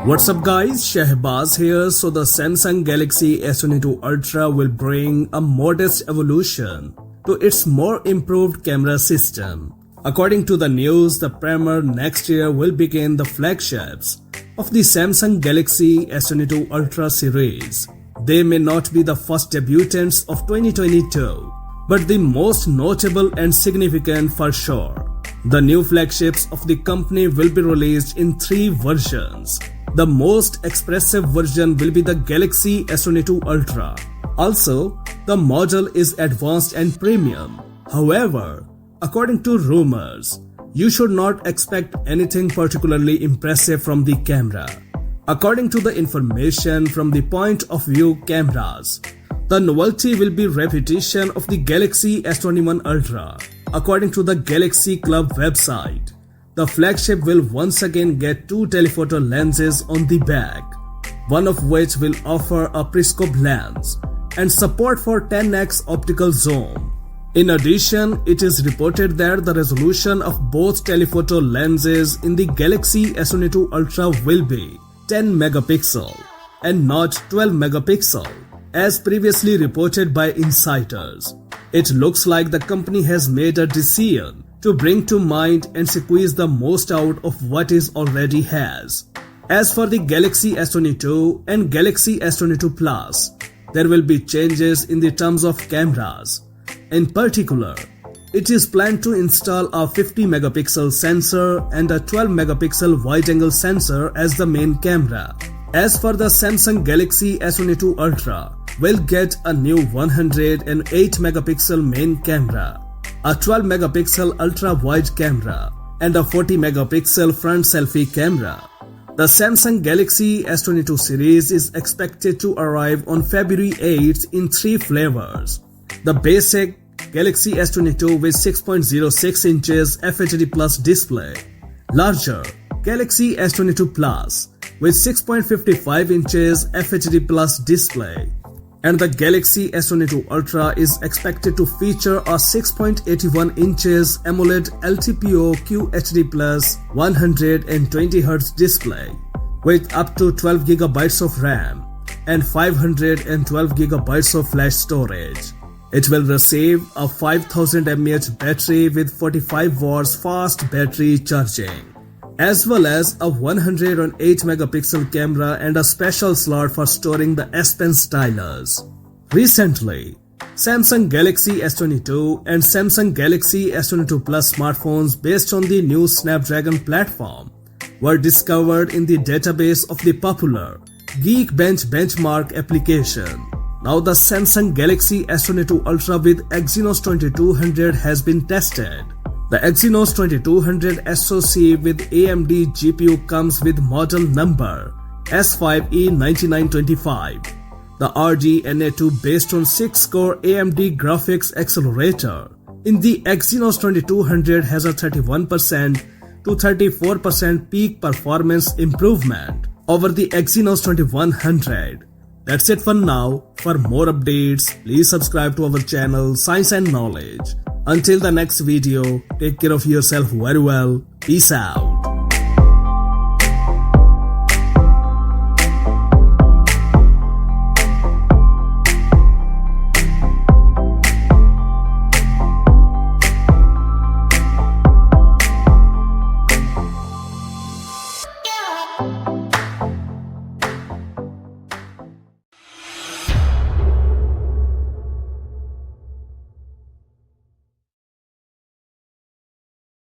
What's up guys, Shahbaz here. So the Samsung Galaxy S22 Ultra will bring a modest evolution to its more improved camera system. According to the news, the premiere next year will begin the flagships of the Samsung Galaxy S22 Ultra series. They may not be the first debutants of 2022, but the most notable and significant for sure. The new flagships of the company will be released in 3 versions. The most expressive version will be the Galaxy S22 Ultra. Also, the model is advanced and premium. However, according to rumors, you should not expect anything particularly impressive from the camera. According to the information from the point of view cameras, the novelty will be repetition of the Galaxy S21 Ultra. According to the Galaxy Club website, the flagship will once again get 2 telephoto lenses on the back, one of which will offer a periscope lens and support for 10x optical zoom. In addition, it is reported that the resolution of both telephoto lenses in the Galaxy S22 Ultra will be 10 megapixel and not 12 megapixel, as previously reported by insiders. It looks like the company has made a decision to bring to mind and squeeze the most out of what it already has. As for the Galaxy S22 and Galaxy S22 Plus, there will be changes in the terms of cameras. In particular, it is planned to install a 50 megapixel sensor and a 12 megapixel wide-angle sensor as the main camera. As for the Samsung Galaxy S22 Ultra, will get a new 108 megapixel main camera, a 12 megapixel ultra-wide camera, and a 40 megapixel front selfie camera. The Samsung Galaxy S22 series is expected to arrive on February 8th in 3 flavors. The basic Galaxy S22 with 6.06 inches FHD Plus display, larger Galaxy S22 Plus with 6.55 inches FHD Plus display, and the Galaxy S22 Ultra is expected to feature a 6.81 inches AMOLED LTPO QHD Plus 120Hz display with up to 12GB of RAM and 512GB of flash storage. It will receive a 5000 mAh battery with 45 watts fast battery charging, as well as a 108 megapixel camera and a special slot for storing the S Pen stylus. Recently, Samsung Galaxy S22 and Samsung Galaxy S22 Plus smartphones based on the new Snapdragon platform were discovered in the database of the popular Geekbench benchmark application. Now the Samsung Galaxy S22 Ultra with Exynos 2200 has been tested. The Exynos 2200 SoC with AMD GPU comes with model number S5E9925. The RDNA2 based on 6-core AMD graphics accelerator in the Exynos 2200 has a 31% to 34% peak performance improvement over the Exynos 2100. That's it for now. For more updates, please subscribe to our channel Science and Knowledge. Until the next video, take care of yourself very well. Peace out.